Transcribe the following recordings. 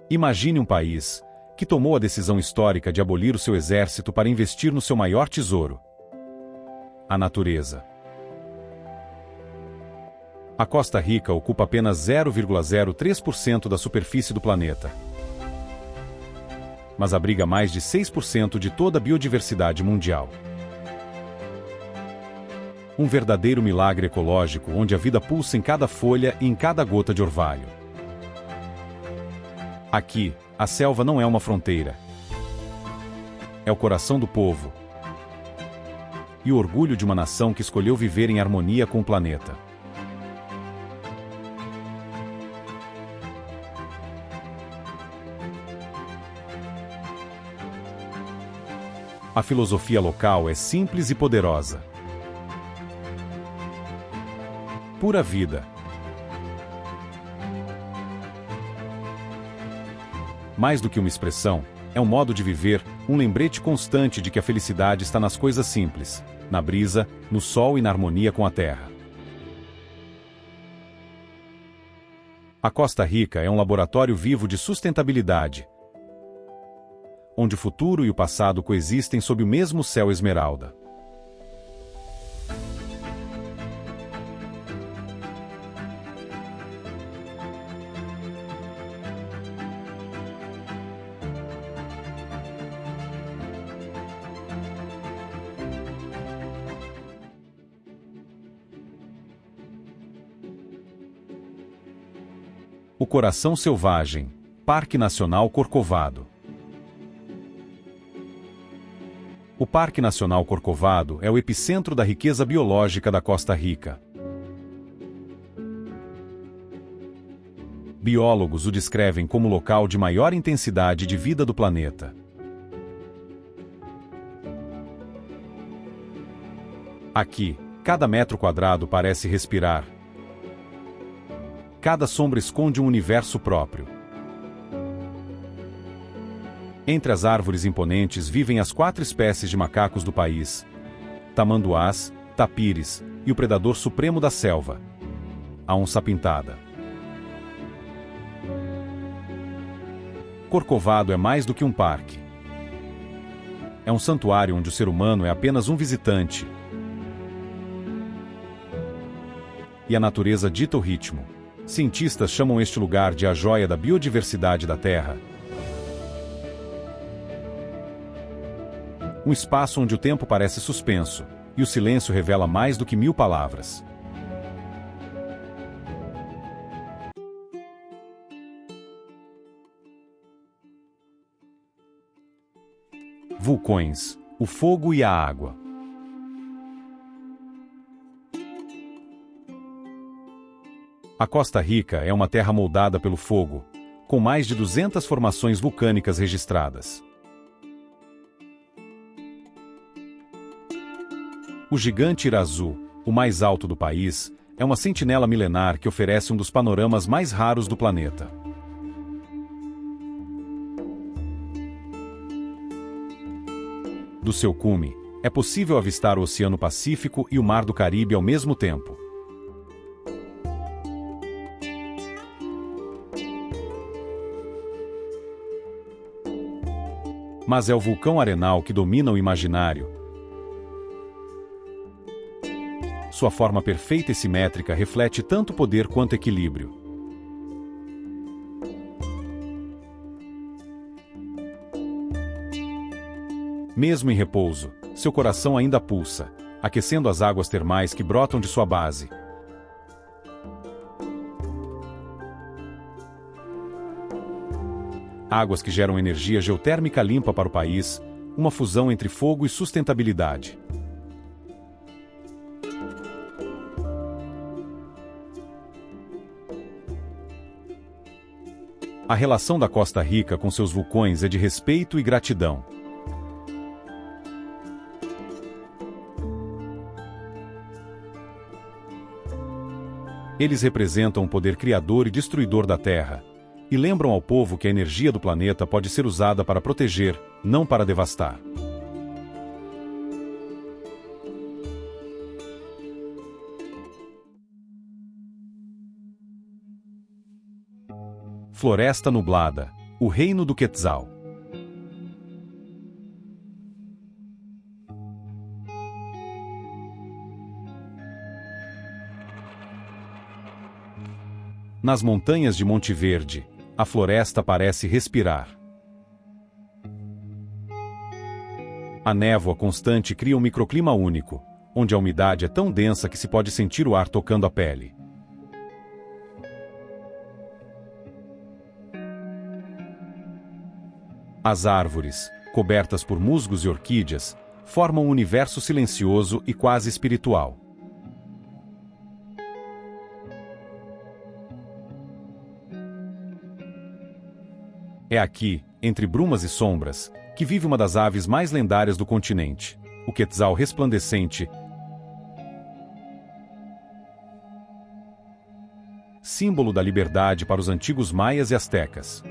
Imagine um país que tomou a decisão histórica de abolir o seu exército para investir no seu maior tesouro: a natureza. A Costa Rica ocupa apenas 0,03% da superfície do planeta, mas abriga mais de 6% de toda a biodiversidade mundial. Um verdadeiro milagre ecológico onde a vida pulsa em cada folha e em cada gota de orvalho. Aqui, a selva não é uma fronteira. É o coração do povo e o orgulho de uma nação que escolheu viver em harmonia com o planeta. A filosofia local é simples e poderosa. Pura vida. Mais do que uma expressão, é um modo de viver, um lembrete constante de que a felicidade está nas coisas simples, na brisa, no sol e na harmonia com a terra. A Costa Rica é um laboratório vivo de sustentabilidade, onde o futuro e o passado coexistem sob o mesmo céu esmeralda. O Coração Selvagem, Parque Nacional Corcovado. O Parque Nacional Corcovado é o epicentro da riqueza biológica da Costa Rica. Biólogos o descrevem como o local de maior intensidade de vida do planeta. Aqui, cada metro quadrado parece respirar. Cada sombra esconde um universo próprio. Entre as árvores imponentes vivem as 4 espécies de macacos do país: tamanduás, tapires e o predador supremo da selva, a onça-pintada. Corcovado é mais do que um parque. É um santuário onde o ser humano é apenas um visitante. E a natureza dita o ritmo. Cientistas chamam este lugar de a joia da biodiversidade da Terra. Um espaço onde o tempo parece suspenso, e o silêncio revela mais do que 1000 palavras. Vulcões, o fogo e a água. A Costa Rica é uma terra moldada pelo fogo, com mais de 200 formações vulcânicas registradas. O gigante Irazu, o mais alto do país, é uma sentinela milenar que oferece um dos panoramas mais raros do planeta. Do seu cume, é possível avistar o Oceano Pacífico e o Mar do Caribe ao mesmo tempo. Mas é o vulcão Arenal que domina o imaginário. Sua forma perfeita e simétrica reflete tanto poder quanto equilíbrio. Mesmo em repouso, seu coração ainda pulsa, aquecendo as águas termais que brotam de sua base. Águas que geram energia geotérmica limpa para o país, uma fusão entre fogo e sustentabilidade. A relação da Costa Rica com seus vulcões é de respeito e gratidão. Eles representam o poder criador e destruidor da Terra, e lembram ao povo que a energia do planeta pode ser usada para proteger, não para devastar. Floresta nublada, O Reino do Quetzal. Nas montanhas de Monte Verde, a floresta parece respirar. A névoa constante cria um microclima único, onde a umidade é tão densa que se pode sentir o ar tocando a pele. As árvores, cobertas por musgos e orquídeas, formam um universo silencioso e quase espiritual. É aqui, entre brumas e sombras, que vive uma das aves mais lendárias do continente, o quetzal resplandecente, símbolo da liberdade para os antigos maias e astecas.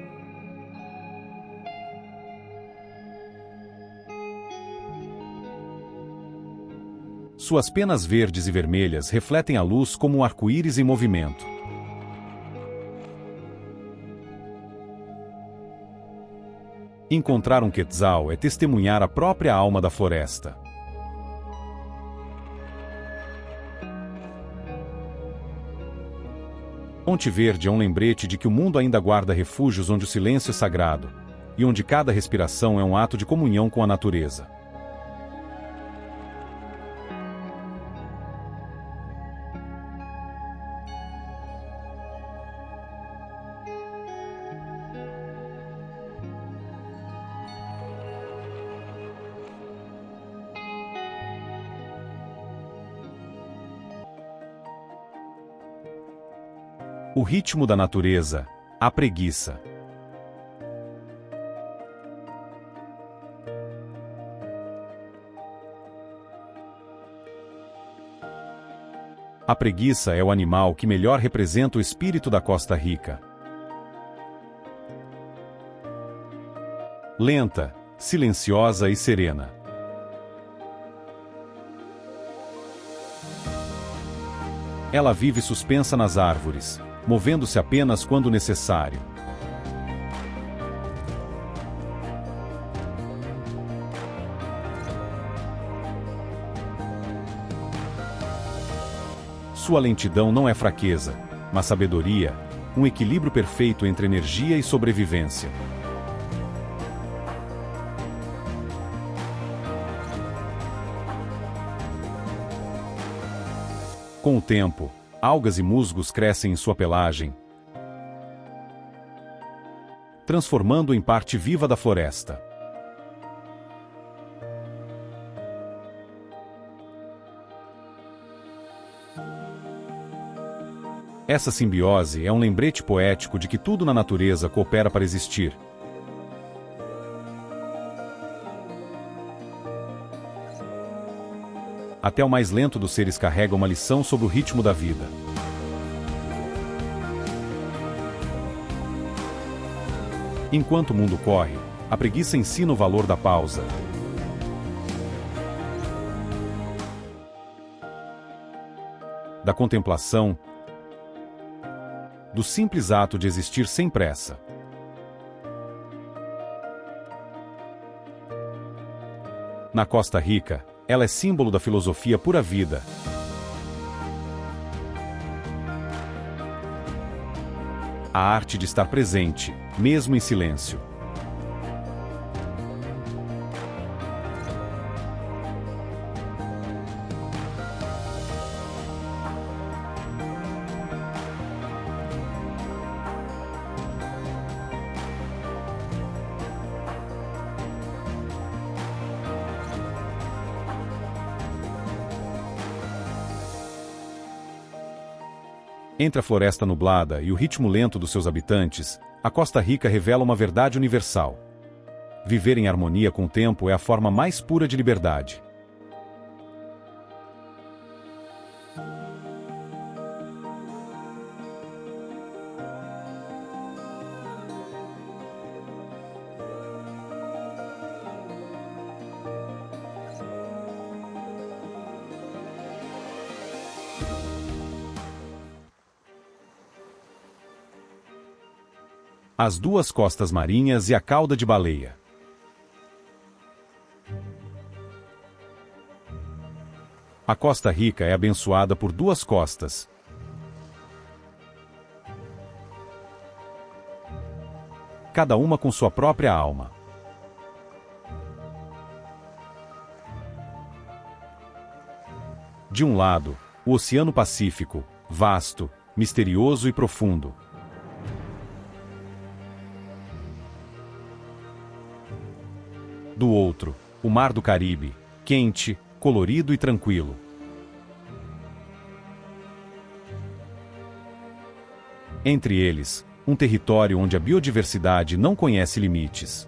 Suas penas verdes e vermelhas refletem a luz como um arco-íris em movimento. Encontrar um quetzal é testemunhar a própria alma da floresta. Monte Verde é um lembrete de que o mundo ainda guarda refúgios onde o silêncio é sagrado, e onde cada respiração é um ato de comunhão com a natureza. O ritmo da natureza, a preguiça. A preguiça é o animal que melhor representa o espírito da Costa Rica. Lenta, silenciosa e serena. Ela vive suspensa nas árvores, movendo-se apenas quando necessário. Sua lentidão não é fraqueza, mas sabedoria, um equilíbrio perfeito entre energia e sobrevivência. Com o tempo, algas e musgos crescem em sua pelagem, transformando-o em parte viva da floresta. Essa simbiose é um lembrete poético de que tudo na natureza coopera para existir. Até o mais lento dos seres carrega uma lição sobre o ritmo da vida. Enquanto o mundo corre, a preguiça ensina o valor da pausa. Da contemplação, do simples ato de existir sem pressa. Na Costa Rica, ela é símbolo da filosofia pura vida. A arte de estar presente, mesmo em silêncio. Entre a floresta nublada e o ritmo lento dos seus habitantes, a Costa Rica revela uma verdade universal. Viver em harmonia com o tempo é a forma mais pura de liberdade. as duas costas marinhas e a cauda de baleia. A Costa Rica é abençoada por duas costas. Cada uma com sua própria alma. De um lado, o Oceano Pacífico, vasto, misterioso e profundo. Do outro, o Mar do Caribe, quente, colorido e tranquilo. Entre eles, um território onde a biodiversidade não conhece limites.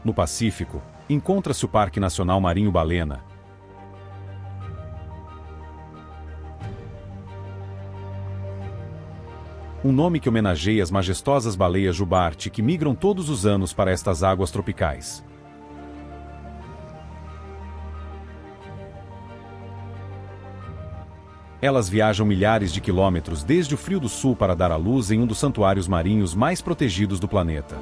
No Pacífico, encontra-se o Parque Nacional Marinho Balena. Um nome que homenageia as majestosas baleias jubarte que migram todos os anos para estas águas tropicais. Elas viajam milhares de quilômetros desde o Frio do Sul para dar à luz em um dos santuários marinhos mais protegidos do planeta.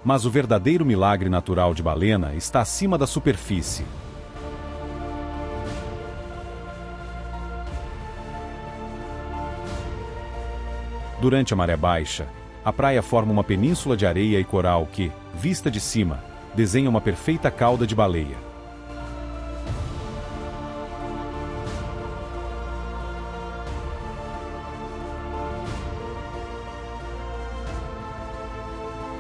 Mas o verdadeiro milagre natural de Balena está acima da superfície. Durante a maré baixa, a praia forma uma península de areia e coral que, vista de cima, desenha uma perfeita cauda de baleia.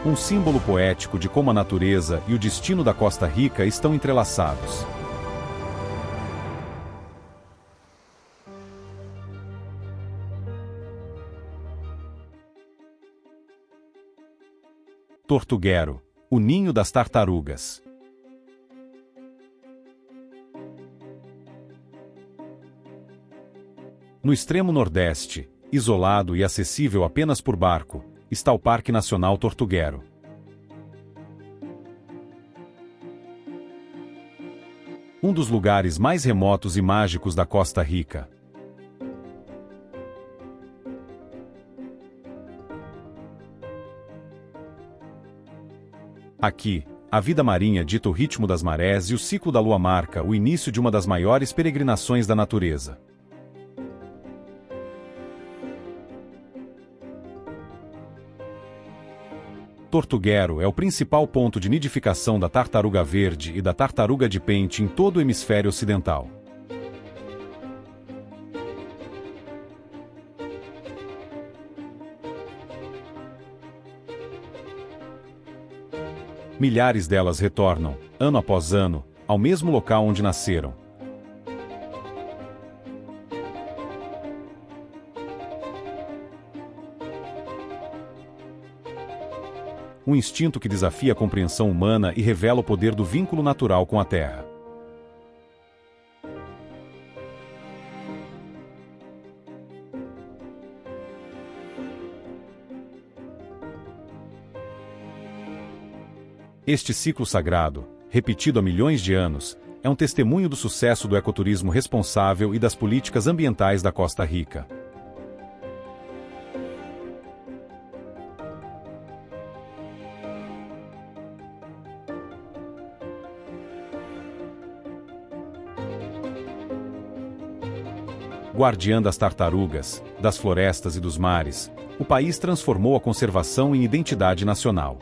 Um símbolo poético de como a natureza e o destino da Costa Rica estão entrelaçados. Tortuguero, o ninho das tartarugas. No extremo nordeste, isolado e acessível apenas por barco, está o Parque Nacional Tortuguero. Um dos lugares mais remotos e mágicos da Costa Rica. Aqui, a vida marinha dita o ritmo das marés e o ciclo da lua marca o início de uma das maiores peregrinações da natureza. Tortuguero é o principal ponto de nidificação da tartaruga verde e da tartaruga de pente em todo o hemisfério ocidental. Milhares delas retornam, ano após ano, ao mesmo local onde nasceram. Um instinto que desafia a compreensão humana e revela o poder do vínculo natural com a Terra. Este ciclo sagrado, repetido há milhões de anos, é um testemunho do sucesso do ecoturismo responsável e das políticas ambientais da Costa Rica. Guardiã das tartarugas, das florestas e dos mares, o país transformou a conservação em identidade nacional.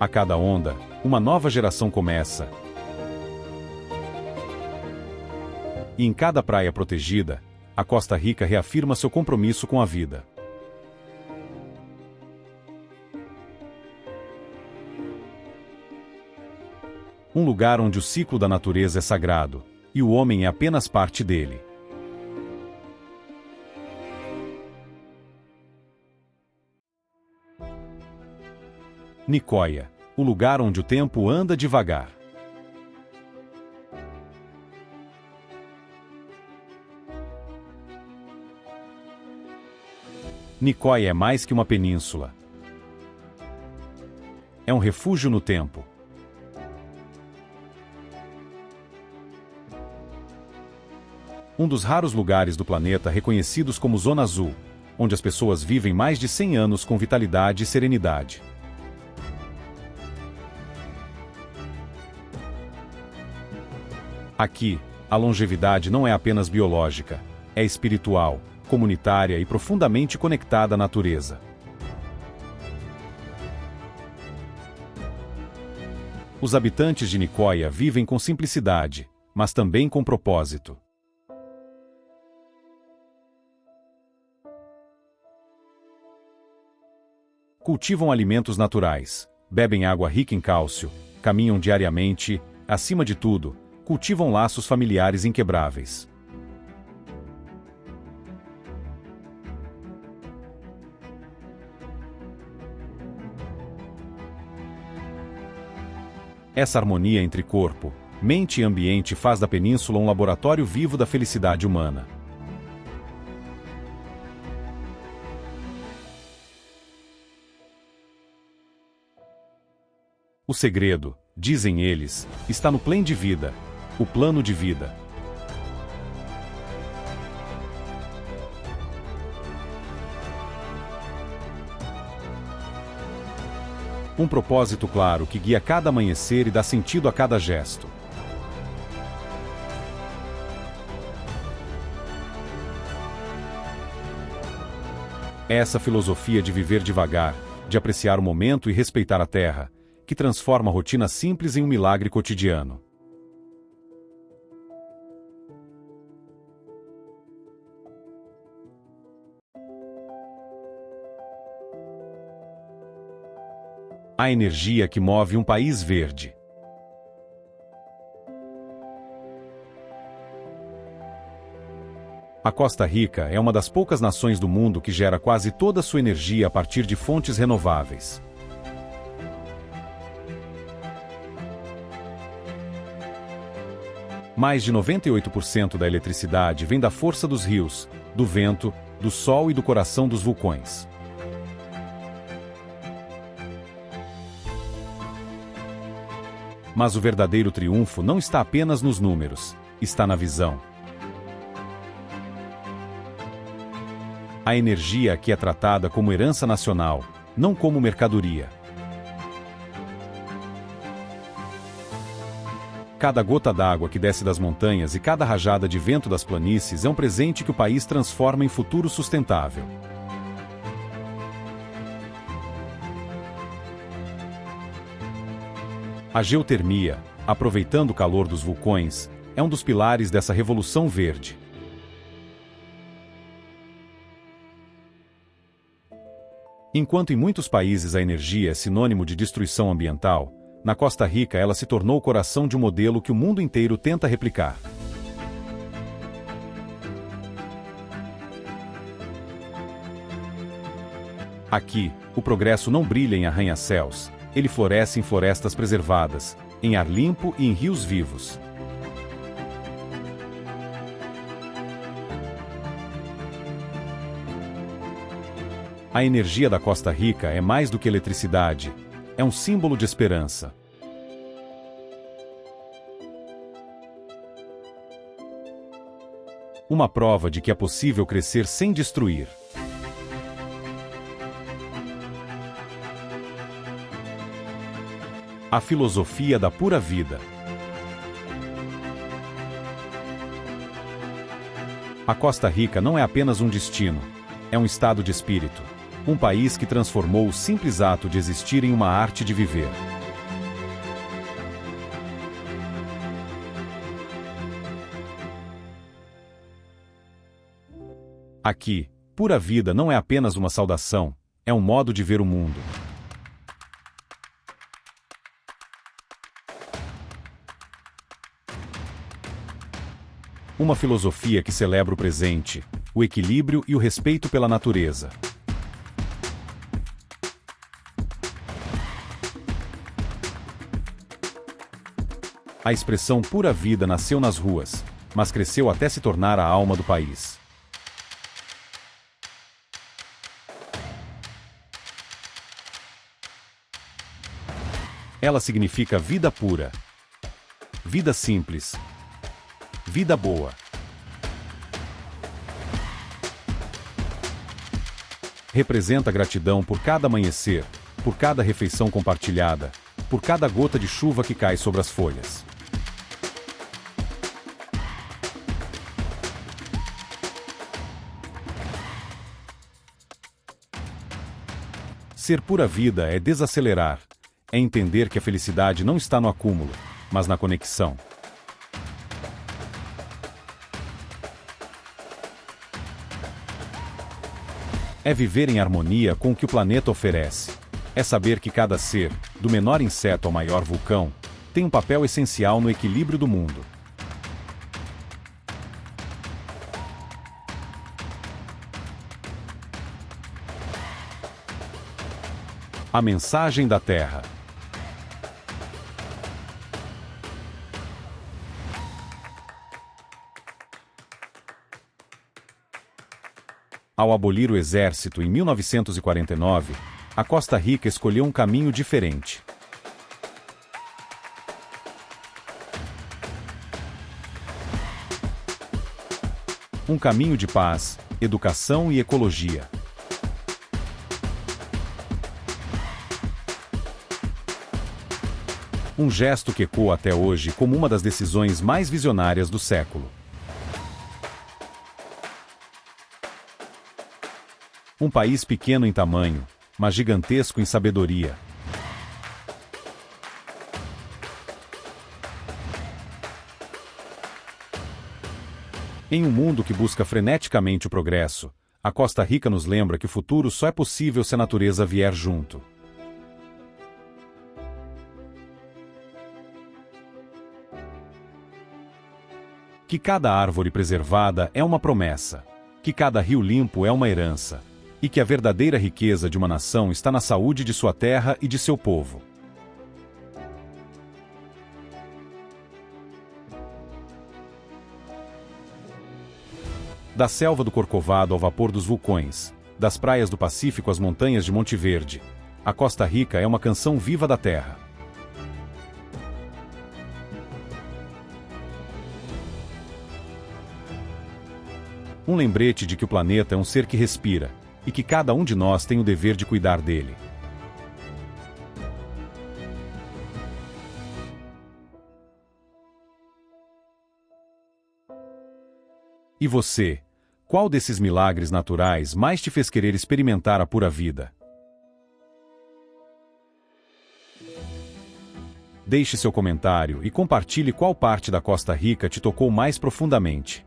A cada onda, uma nova geração começa. E em cada praia protegida, a Costa Rica reafirma seu compromisso com a vida. Um lugar onde o ciclo da natureza é sagrado, e o homem é apenas parte dele. Nicoya, o lugar onde o tempo anda devagar. Nicoya é mais que uma península. É um refúgio no tempo. Um dos raros lugares do planeta reconhecidos como Zona Azul, onde as pessoas vivem mais de 100 anos com vitalidade e serenidade. Aqui, a longevidade não é apenas biológica, é espiritual, comunitária e profundamente conectada à natureza. Os habitantes de Nicoya vivem com simplicidade, mas também com propósito. Cultivam alimentos naturais, bebem água rica em cálcio, caminham diariamente, acima de tudo, cultivam laços familiares inquebráveis. Essa harmonia entre corpo, mente e ambiente faz da península um laboratório vivo da felicidade humana. O segredo, dizem eles, está no plano de vida, o plano de vida. Um propósito claro que guia cada amanhecer e dá sentido a cada gesto. É essa filosofia de viver devagar, de apreciar o momento e respeitar a terra, que transforma a rotina simples em um milagre cotidiano. A energia que move um país verde. A Costa Rica é uma das poucas nações do mundo que gera quase toda a sua energia a partir de fontes renováveis. Mais de 98% da eletricidade vem da força dos rios, do vento, do sol e do coração dos vulcões. Mas o verdadeiro triunfo não está apenas nos números, está na visão. A energia aqui é tratada como herança nacional, não como mercadoria. Cada gota d'água que desce das montanhas e cada rajada de vento das planícies é um presente que o país transforma em futuro sustentável. A geotermia, aproveitando o calor dos vulcões, é um dos pilares dessa revolução verde. Enquanto em muitos países a energia é sinônimo de destruição ambiental, na Costa Rica ela se tornou o coração de um modelo que o mundo inteiro tenta replicar. Aqui, o progresso não brilha em arranha-céus, ele floresce em florestas preservadas, em ar limpo e em rios vivos. A energia da Costa Rica é mais do que eletricidade, é um símbolo de esperança. Uma prova de que é possível crescer sem destruir. A filosofia da pura vida. A Costa Rica não é apenas um destino, é um estado de espírito. Um país que transformou o simples ato de existir em uma arte de viver. Aqui, pura vida não é apenas uma saudação, é um modo de ver o mundo. Uma filosofia que celebra o presente, o equilíbrio e o respeito pela natureza. A expressão pura vida nasceu nas ruas, mas cresceu até se tornar a alma do país. Ela significa vida pura, vida simples, vida boa. Representa gratidão por cada amanhecer, por cada refeição compartilhada, por cada gota de chuva que cai sobre as folhas. Ser pura vida é desacelerar, é entender que a felicidade não está no acúmulo, mas na conexão. É viver em harmonia com o que o planeta oferece. É saber que cada ser, do menor inseto ao maior vulcão, tem um papel essencial no equilíbrio do mundo. A mensagem da Terra. Ao abolir o exército em 1949, a Costa Rica escolheu um caminho diferente. Um caminho de paz, educação e ecologia. Um gesto que ecoa até hoje como uma das decisões mais visionárias do século. Um país pequeno em tamanho, mas gigantesco em sabedoria. Em um mundo que busca freneticamente o progresso, a Costa Rica nos lembra que o futuro só é possível se a natureza vier junto. Que cada árvore preservada é uma promessa, que cada rio limpo é uma herança, e que a verdadeira riqueza de uma nação está na saúde de sua terra e de seu povo. Da selva do Corcovado ao vapor dos vulcões, das praias do Pacífico às montanhas de Monte Verde, a Costa Rica é uma canção viva da terra. Um lembrete de que o planeta é um ser que respira, e que cada um de nós tem o dever de cuidar dele. E você, qual desses milagres naturais mais te fez querer experimentar a pura vida? Deixe seu comentário e compartilhe qual parte da Costa Rica te tocou mais profundamente.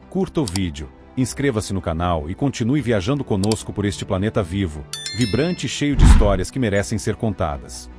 Curta o vídeo, inscreva-se no canal e continue viajando conosco por este planeta vivo, vibrante e cheio de histórias que merecem ser contadas.